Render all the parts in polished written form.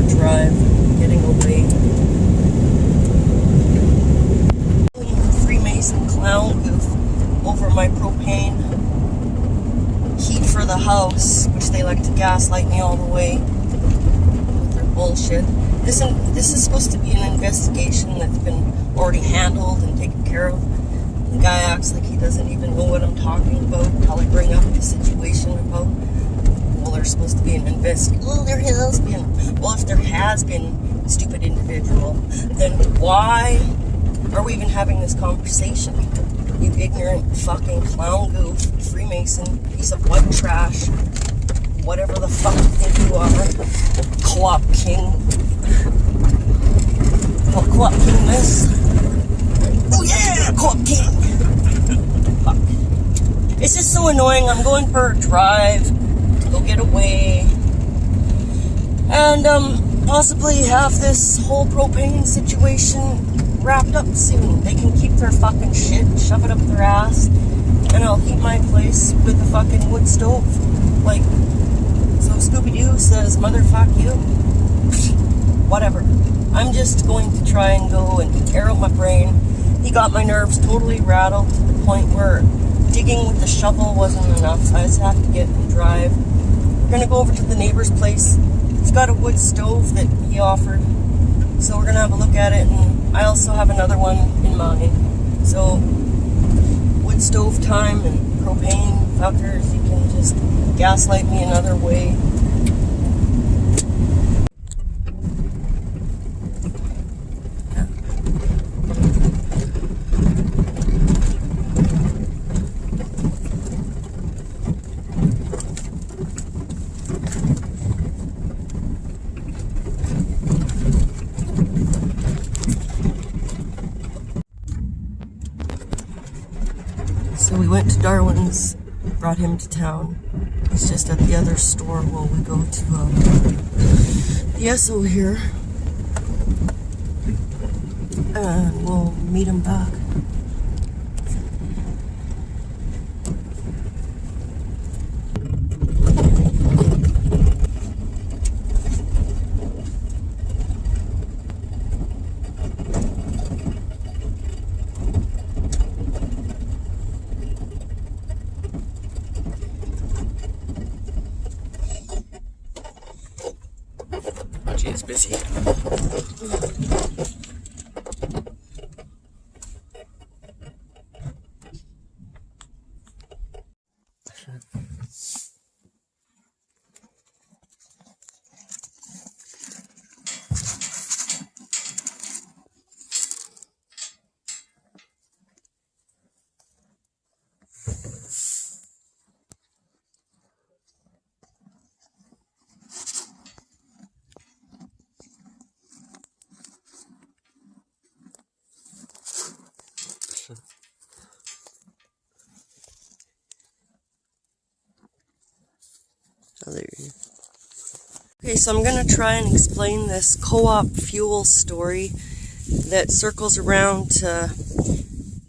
a drive, getting away. Freemason clown goof over my propane heat for the house, which they like to gaslight me all the way with their bullshit. This is supposed to be an investigation that's been already handled and taken care of. The guy acts like he doesn't even know what I'm talking about until I bring up the situation about, well, there's supposed to be an investigation. Well, there has been. Well, if there has been, stupid individual, then why are we even having this conversation? You ignorant fucking clown goof, Freemason, piece of white trash, whatever the fuck you think you are, co-op king. Co-op king this. Oh yeah, co-op king. Fuck. It's just so annoying. I'm going for a drive to go get away and possibly have this whole propane situation wrapped up soon. They can keep their fucking shit, shove it up their ass, and I'll heat my place with a fucking wood stove. Like, so Scooby-Doo says, motherfuck you. Whatever. I'm just going to try and go and air out my brain. He got my nerves totally rattled to the point where digging with the shovel wasn't enough, so I just have to get and drive. We're gonna go over to the neighbor's place. He's got a wood stove that he offered, so we're gonna have a look at it, and I also have another one in mind. So, wood stove time and propane fuckers, you can just gaslight me another way. So we went to Darwin's, brought him to town. He's just at the other store while we go to the Esso here. And we'll meet him back. It's busy. Okay, so I'm going to try and explain this co-op fuel story that circles around to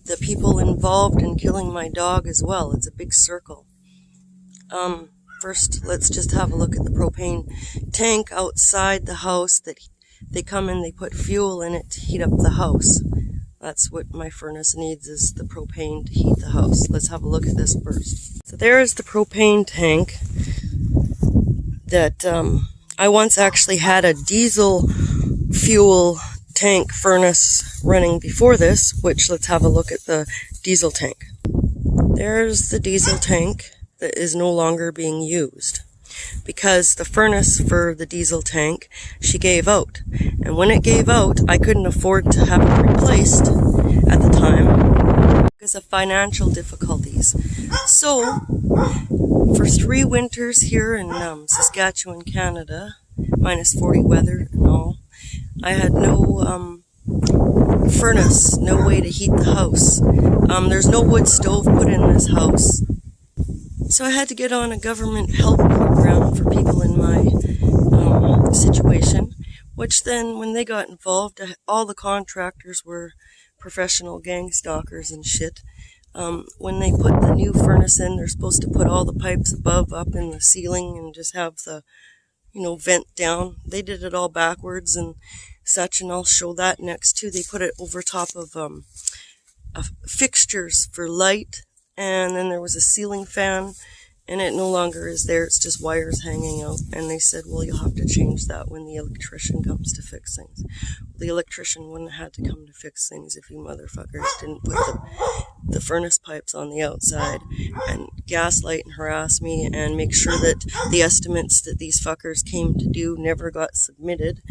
the people involved in killing my dog as well. It's a big circle. First, let's just have a look at the propane tank outside the house that they come in, they put fuel in it to heat up the house. That's what my furnace needs, is the propane to heat the house. Let's have a look at this first. So there is the propane tank that I once actually had a diesel fuel tank furnace running before this, which let's have a look at the diesel tank. There's the diesel tank that is no longer being used because the furnace for the diesel tank, she gave out. And when it gave out, I couldn't afford to have it replaced at the time because of financial difficulties. So, for 3 winters here in Saskatchewan, Canada, minus 40 weather and all, I had no furnace, no way to heat the house. There's no wood stove put in this house. So I had to get on a government help program for people in my situation, which then, when they got involved, all the contractors were professional gangstalkers and shit. When they put the new furnace in, they're supposed to put all the pipes above up in the ceiling and just have the, vent down. They did it all backwards and such, and I'll show that next too. They put it over top of fixtures for light, and then there was a ceiling fan, and it no longer is there. It's just wires hanging out. And they said, well, you'll have to change that when the electrician comes to fix things. The electrician wouldn't have had to come to fix things if you motherfuckers didn't put the furnace pipes on the outside and gaslight and harass me and make sure that the estimates that these fuckers came to do never got submitted.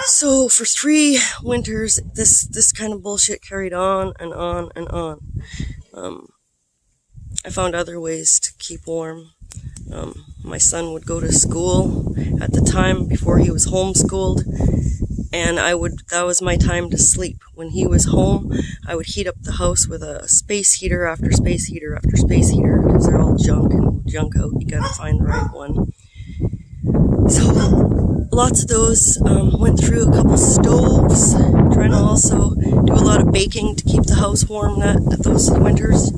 So for 3 winters, this kind of bullshit carried on and on and on. I found other ways to keep warm. My son would go to school at the time before he was homeschooled, and that was my time to sleep. When he was home, I would heat up the house with a space heater after space heater after space heater, because they're all junk and junk out. You gotta find the right one. So lots of those. Went through a couple stoves, trying to also do a lot of baking to keep the house warm those winters.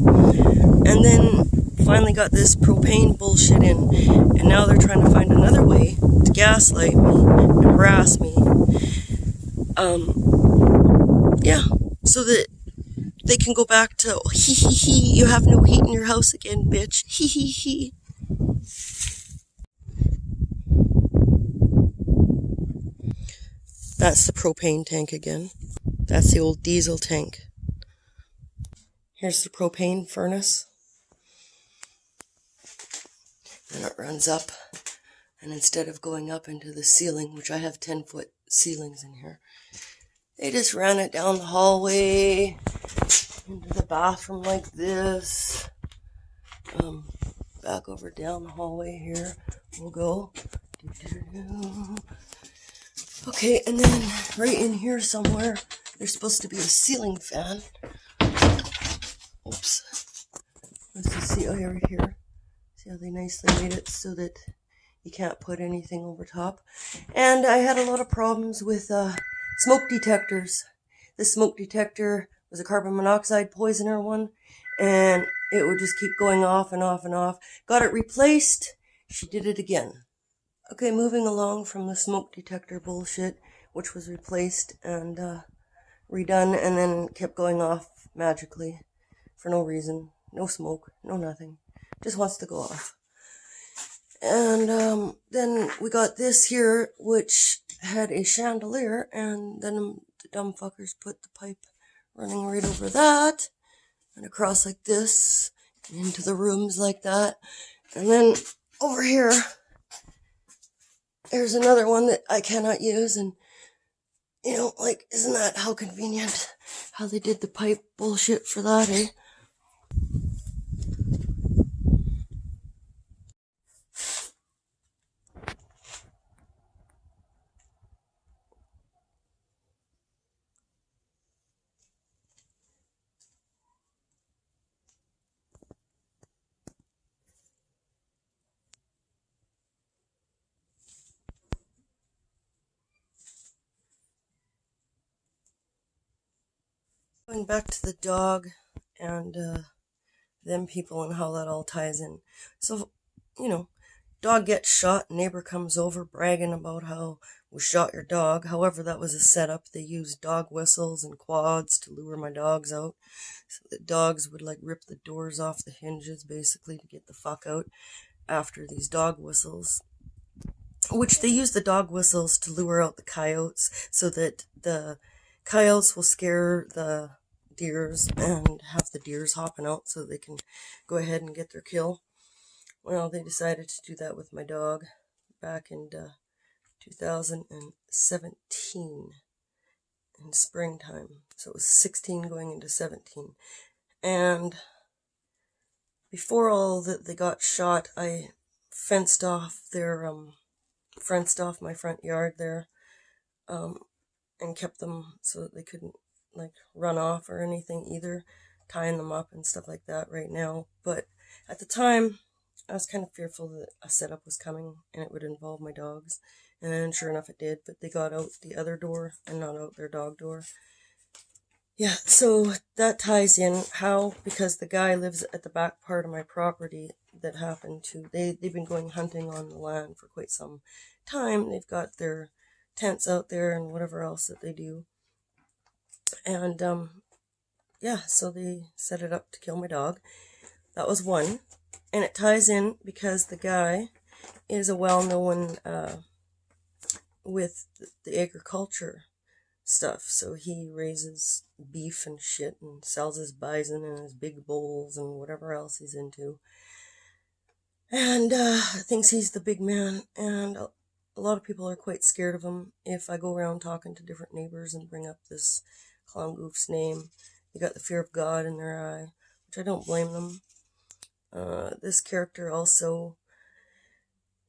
And then finally got this propane bullshit in, and now they're trying to find another way to gaslight me and harass me. Yeah, so that they can go back to hee hee hee, you have no heat in your house again, bitch. Hee hee hee. That's the propane tank again. That's the old diesel tank. Here's the propane furnace. And it runs up, and instead of going up into the ceiling, which I have 10-foot ceilings in here, they just ran it down the hallway into the bathroom like this. Back over down the hallway here we'll go. Okay, and then right in here somewhere there's supposed to be a ceiling fan. Oops. Let's just see. Oh yeah, right here. See how they nicely made it so that you can't put anything over top. And I had a lot of problems with smoke detectors. This smoke detector was a carbon monoxide poisoner one, and it would just keep going off and off and off. Got it replaced. She did it again. Okay, moving along from the smoke detector bullshit, which was replaced and redone, and then kept going off magically for no reason. No smoke, no nothing. Just wants to go off. And then we got this here, which had a chandelier, and then the dumb fuckers put the pipe running right over that, and across like this, and into the rooms like that. And then over here, there's another one that I cannot use, and isn't that how convenient how they did the pipe bullshit for that, eh? Going back to the dog and them people and how that all ties in. So, dog gets shot, neighbor comes over bragging about how we shot your dog. However, that was a setup. They used dog whistles and quads to lure my dogs out. So the dogs would rip the doors off the hinges basically to get the fuck out after these dog whistles. Which they use the dog whistles to lure out the coyotes so that the coyotes will scare the deers and have the deers hopping out so they can go ahead and get their kill. Well, they decided to do that with my dog back in 2017 in springtime. So it was 16 going into 17. And before all that they got shot, I fenced off my front yard there, and kept them so that they couldn't run off or anything either, tying them up and stuff like that right now. But at the time, I was kind of fearful that a setup was coming and it would involve my dogs. And then sure enough it did, but they got out the other door and not out their dog door. Yeah, so that ties in how, because the guy lives at the back part of my property that happened to, they've been going hunting on the land for quite some time. They've got their tents out there and whatever else that they do. And yeah, so they set it up to kill my dog. That was one. And it ties in because the guy is a well-known with the agriculture stuff. So he raises beef and shit and sells his bison and his big bulls and whatever else he's into. And thinks he's the big man. And a lot of people are quite scared of him. If I go around talking to different neighbors and bring up this clown goof's name, they got the fear of God in their eye, which I don't blame them. This character also,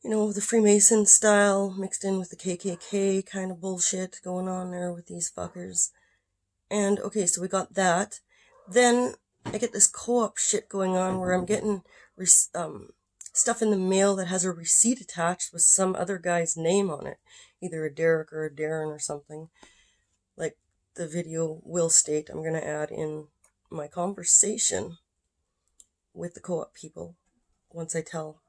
you know, the Freemason style mixed in with the KKK kind of bullshit going on there with these fuckers. And okay, so we got that. Then I get this co-op shit going on where I'm getting stuff in the mail that has a receipt attached with some other guy's name on it, either a Derek or a Darren or something. Like the video will state, I'm going to add in my conversation with the co-op people once I tell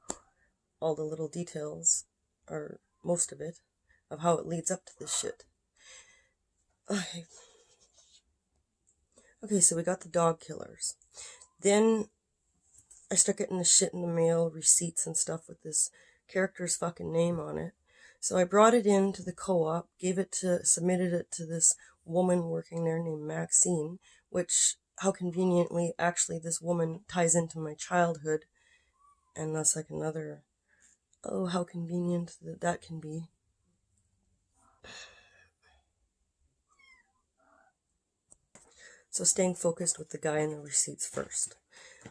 all the little details, or most of it, of how it leads up to this shit. Okay, so we got the dog killers. Then I start getting the shit in the mail, receipts and stuff with this character's fucking name on it. So I brought it in to the co-op, submitted it to this woman working there named Maxine, which, how conveniently, actually this woman ties into my childhood. And that's like another, oh, how convenient that can be. So staying focused with the guy in the receipts first.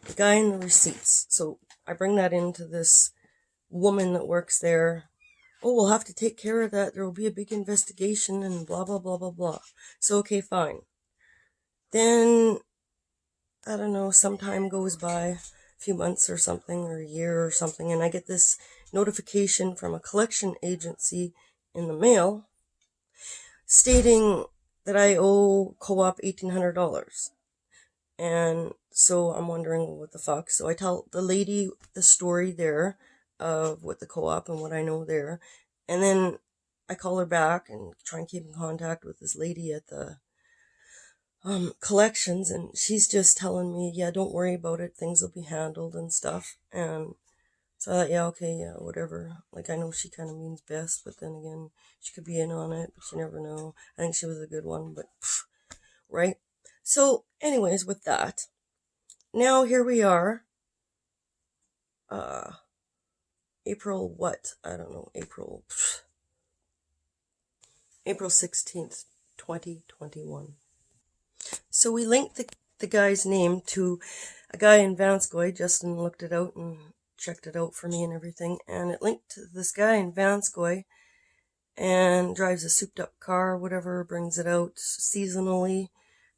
The guy in the receipts. So I bring that into this woman that works there. Oh, we'll have to take care of that. There will be a big investigation and blah, blah, blah, blah, blah. So, okay, fine. Then, I don't know, some time goes by, a few months or something, or a year or something, and I get this notification from a collection agency in the mail stating that I owe co-op $1,800. And so I'm wondering, well, what the fuck? So I tell the lady the story there of what the co-op and what I know there. And then I call her back and try and keep in contact with this lady at the collections. And she's just telling me, yeah, don't worry about it. Things will be handled and stuff. And so I thought, yeah, okay, yeah, whatever. Like, I know she kind of means best, but then again, she could be in on it, but you never know. I think she was a good one, but right? So anyways, with that, now here we are. April what? I don't know. April 16th, 2021. So we linked the guy's name to a guy in Vanscoy. Justin looked it out and checked it out for me and everything. And it linked to this guy in Vanscoy and drives a souped up car, whatever, brings it out seasonally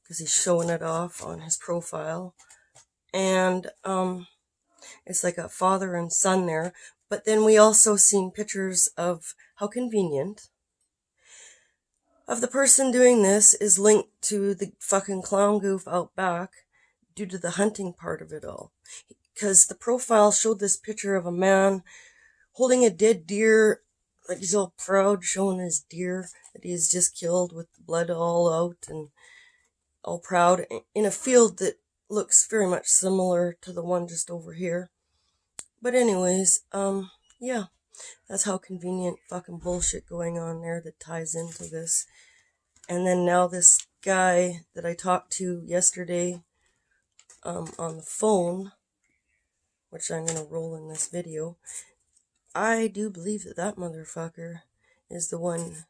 because he's showing it off on his profile. And it's like a father and son there. But then we also seen pictures of, how convenient, of the person doing this is linked to the fucking clown goof out back due to the hunting part of it all. Because the profile showed this picture of a man holding a dead deer, like he's all proud, showing his deer that he's just killed with the blood all out and all proud in a field that looks very much similar to the one just over here. But anyways, yeah, that's how convenient fucking bullshit going on there that ties into this. And then now this guy that I talked to yesterday on the phone, which I'm going to roll in this video, I do believe that motherfucker is the one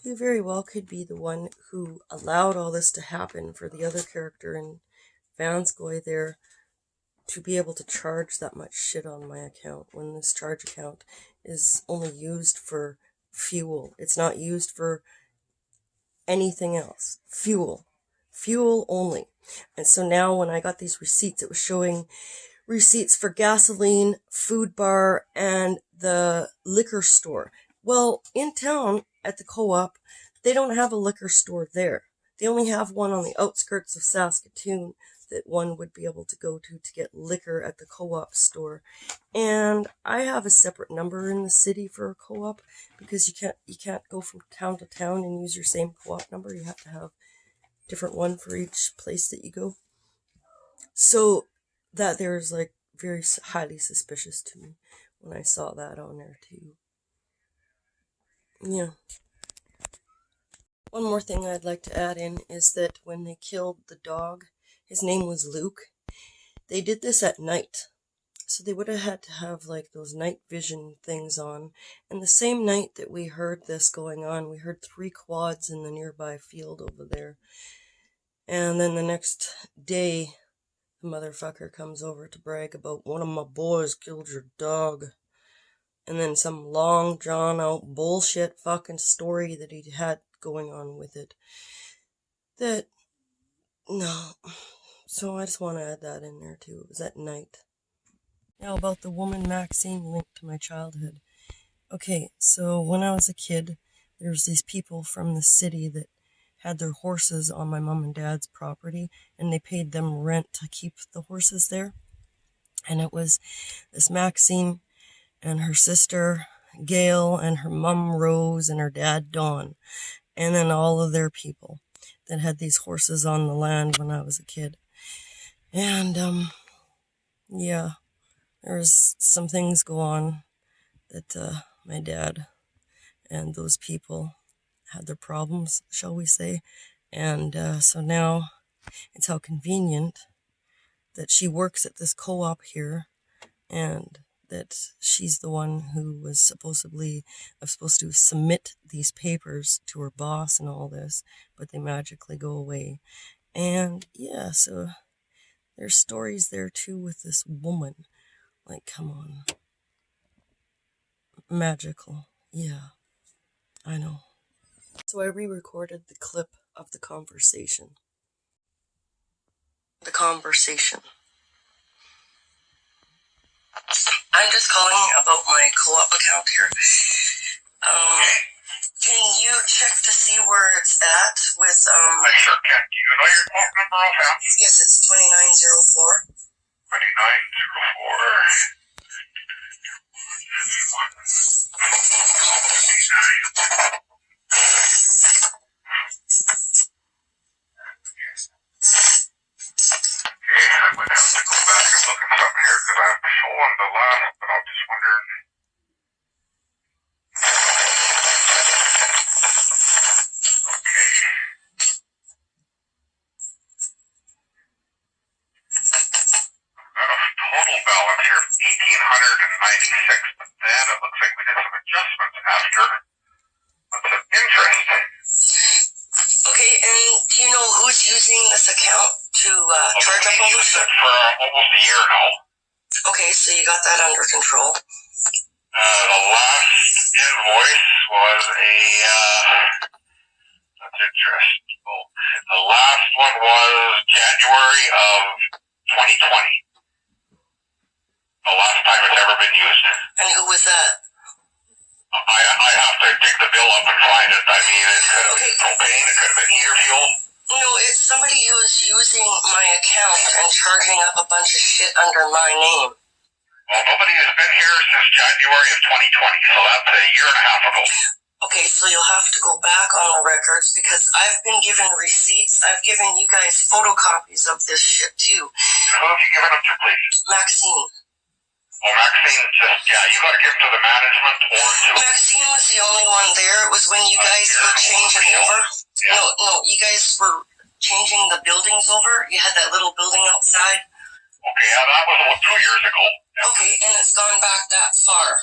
who very well could be the one who allowed all this to happen for the other character in Vanscoy there to be able to charge that much shit on my account when this charge account is only used for fuel. It's not used for anything else. Fuel only. And so now when I got these receipts, it was showing receipts for gasoline, food bar, and the liquor store. Well, in town at the co-op, they don't have a liquor store there. They only have one on the outskirts of Saskatoon that one would be able to go to get liquor at the co-op store. And I have a separate number in the city for a co-op because you can't go from town to town and use your same co-op number. You have to have a different one for each place that you go. So that there's like very highly suspicious to me when I saw that on there too. Yeah. One more thing I'd like to add in is that when they killed the dog, his name was Luke, they did this at night. So they would have had to have like those night vision things on. And the same night that we heard this going on, we heard 3 quads in the nearby field over there. And then the next day, the motherfucker comes over to brag about one of my boys killed your dog. And then some long drawn out bullshit fucking story that he had going on with it. That, no. So I just want to add that in there too. It was at night. Now about the woman Maxine linked to my childhood. Okay, so when I was a kid, there was these people from the city that had their horses on my mom and dad's property, and they paid them rent to keep the horses there. And it was this Maxine and her sister Gail and her mom Rose and her dad Dawn, and then all of their people that had these horses on the land when I was a kid. And yeah, there's some things go on that my dad and those people had their problems, shall we say. And so now it's how convenient that she works at this co-op here, and that she's the one who was supposed to submit these papers to her boss and all this, but they magically go away. And yeah, so there's stories there too with this woman. Like, come on. Magical. Yeah, I know. So I re-recorded the clip of the conversation. The conversation. I'm just calling about my co-op account here. Can you check to see where it's at with, I sure can. Do you know your phone number offhand? Yes, it's 2904. 2904. Okay, I would have to go back and look at something here because I'm showing the last, but I'm just wondering. Okay. Got a total balance here of 1,896, but then it looks like we did some adjustments after on some interest. Okay, and do you know who's using this account to charge up all this shit? For almost a year now. Okay, so you got that under control. The last invoice was that's interesting. Well, the last one was January of 2020. The last time it's ever been used. And who was that? I have to dig the bill up and find it. I mean, it could have been propane, it could have been heater fuel. No, it's somebody who is using my account and charging up a bunch of shit under my name. Well, nobody has been here since January of 2020, so that's a year and a half ago. Okay, so you'll have to go back on the records because I've been given receipts. I've given you guys photocopies of this shit too. And who have you given them to, please? Maxine. Oh, Maxine, you got to give them to the management or to... Maxine was the only one there. It was when you guys were changing over. Yeah. No, you guys were changing the buildings over. You had that little building outside. Okay, yeah, that was about 2 years ago. Yeah. Okay, and it's gone back that far.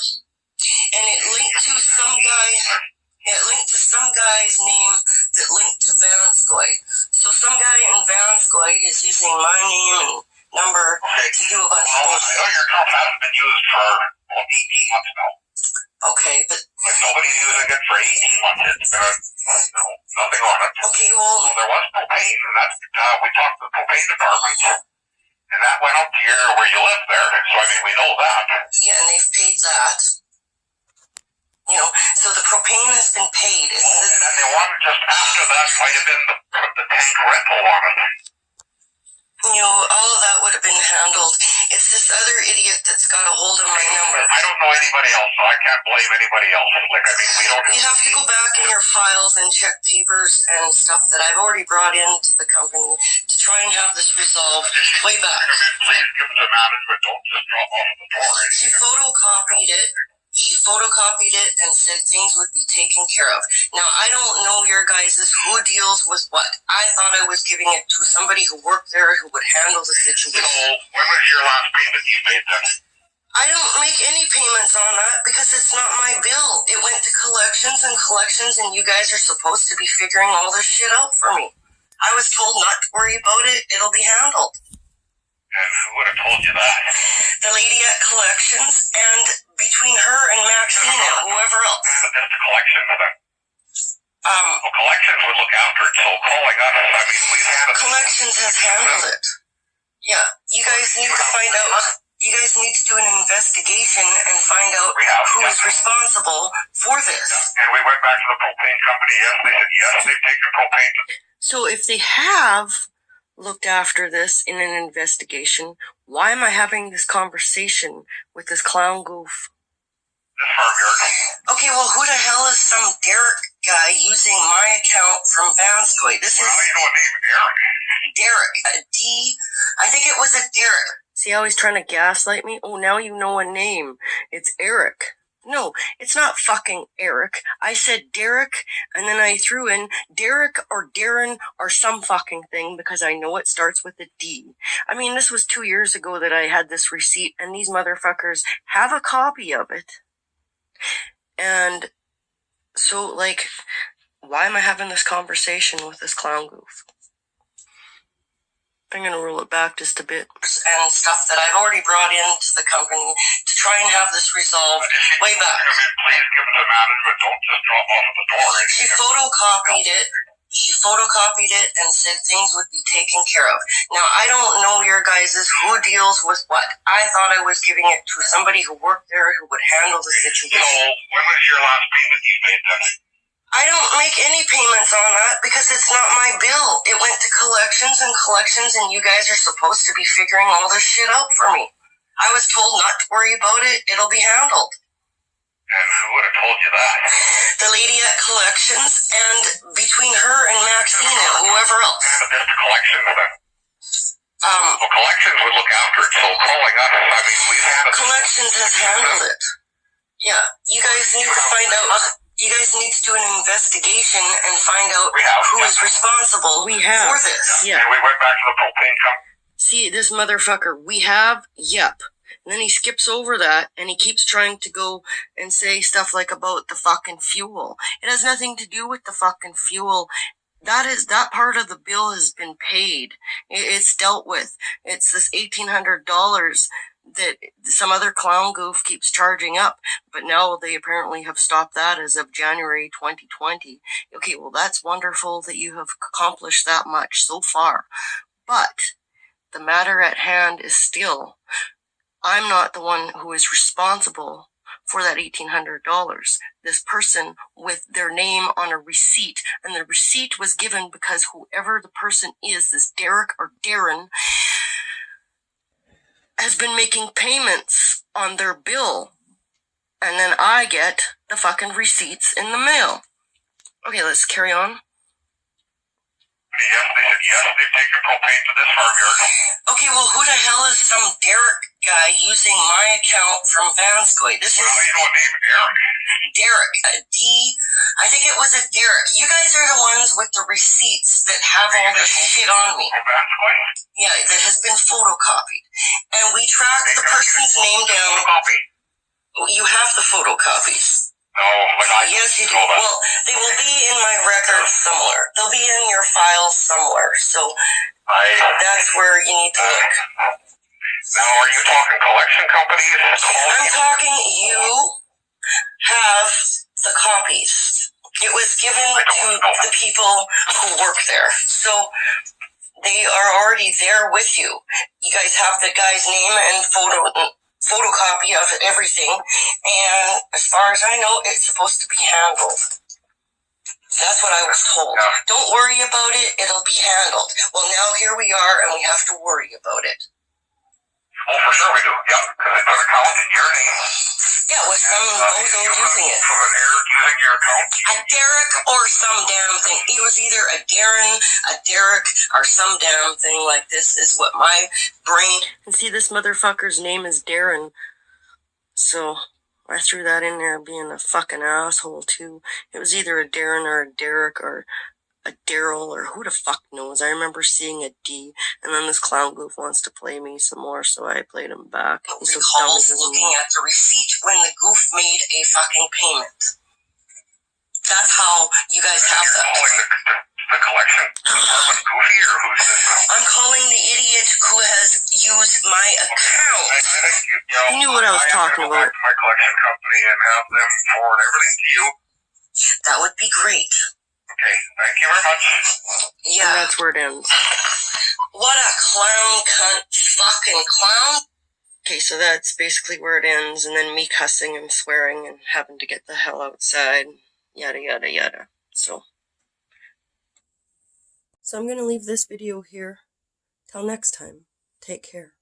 And it linked to some guy... It linked to some guy's name that linked to Vanskoy. So some guy in Vanskoy is using my name and number to do a bunch of things. I know your account hasn't been used for about 18 months now. Okay, but... Like, nobody's using it for 18 months. It's been, nothing on it. Okay, well... So there was propane, and that's, we talked to the propane department, and that went up to where you live there. So, I mean, we know that. Yeah, and they've paid that. So the propane has been paid. And then the one just after that might have been the tank rental on it. All of that would have been handled. It's this other idiot that's got a hold of my number. I don't know anybody else, so I can't blame anybody else. We don't. You have to go back in your files and check papers and stuff that I've already brought into the company to try and have this resolved way back. Please give it to management. Don't just drop off the door. She photocopied it. And said things would be taken care of. Now, I don't know your guys' who deals with what. I thought I was giving it to somebody who worked there who would handle the situation. So, when was your last payment you made then? I don't make any payments on that because it's not my bill. It went to collections, and you guys are supposed to be figuring all this shit out for me. I was told not to worry about it. It'll be handled. And who would have told you that? The lady at collections, and between her and Maxine and whoever else. Just the collections then? Well, collections would look after it, so calling us, we've had it. Collections has handled it. Yeah, you guys need to find out. You guys need to do an investigation and find out who is responsible for this. Yeah. And we went back to the propane company. Yes, they said yes, they've taken propane. So if they have looked after this in an investigation, why am I having this conversation with this clown goof? This farm. Okay, well, who the hell is some Derek guy using my account from Vanskoy? This is... You know what name? Derek. I think it was a Derek. See how he's trying to gaslight me? Oh, now you know a name. It's Eric. No, it's not fucking Eric. I said Derek, and then I threw in Derek or Darren or some fucking thing because I know it starts with a D. I mean, this was 2 years ago that I had this receipt, and these motherfuckers have a copy of it. And so, why am I having this conversation with this clown goof? I'm going to roll it back just a bit. And stuff that I've already brought into the company to try and have this resolved way back. Please give it to management. Don't just drop off at the door. She photocopied it and said things would be taken care of. Now, I don't know your guys' who deals with what. I thought I was giving it to somebody who worked there who would handle the situation. So, when was your last payment you made then? I don't make any payments on that because it's not my bill. It went to collections, and you guys are supposed to be figuring all this shit out for me. I was told not to worry about it. It'll be handled. And who would have told you that? The lady at collections, and between her and Maxine and whoever else. Just the collections then? Well, collections would look after it, so calling us, we've had it. Collections has handled it. Yeah, you guys need to find out. You guys need to do an investigation and find out who is responsible for this. Yeah. And we went back to the propane company. See, this motherfucker, we have, yep. And then he skips over that, and he keeps trying to go and say stuff like about the fucking fuel. It has nothing to do with the fucking fuel. That part of the bill has been paid. It's dealt with. It's this $1,800 that some other clown goof keeps charging up, but now they apparently have stopped that as of January 2020. Okay, well, that's wonderful that you have accomplished that much so far, but the matter at hand is still, I'm not the one who is responsible for that $1,800. This person with their name on a receipt, and the receipt was given because whoever the person is, this Derek or Darren, has been making payments on their bill, and then I get the fucking receipts in the mail. Okay, let's carry on. Yes, they said yes, they've taken propane to this farmyard. Okay, well, who the hell is some Derek guy using my account from Vanskoy? This is... You know what name? Derek. I think it was a Derek. You guys are the ones with the receipts that have all this shit on me. Vanskoy? Yeah, that has been photocopied. And we tracked the person's name down. You have the photocopies. No, yes, you do. Well, they will be in my records somewhere. They'll be in your files somewhere. So that's where you need to look. Now, are you talking collection companies? I'm talking you have the copies. It was given to the people who work there. So they are already there with you. You guys have the guy's name and photocopy of everything, and as far as I know, it's supposed to be handled. That's what I was told. Yeah. Don't worry about it, it'll be handled. Well, now here we are, and we have to worry about it. Oh, for sure we do. Yeah, because it's an account in your name. Yeah, with some bozo using it. With an Eric using your account. A Derek or some damn thing. It was either a Darren, a Derek, or some damn thing like this is what my brain... And see, this motherfucker's name is Darren. So... I threw that in there being a fucking asshole, too. It was either a Darren or a Derek or a Daryl or who the fuck knows. I remember seeing a D, and then this clown goof wants to play me some more, so I played him back. He's so dumb, he doesn't know. At the receipt when the goof made a fucking payment. That's how you guys have that. The collection department goofy, or who's this? I'm calling the idiot who has used my account. I think you knew what I was talking about. Go back to my collection company and have them forward everything to you. That would be great. Okay, thank you very much. Yeah. And that's where it ends. What a clown, cunt, fucking clown. Okay, so that's basically where it ends, and then me cussing and swearing and having to get the hell outside. Yada, yada, yada. So I'm going to leave this video here. Till next time, take care.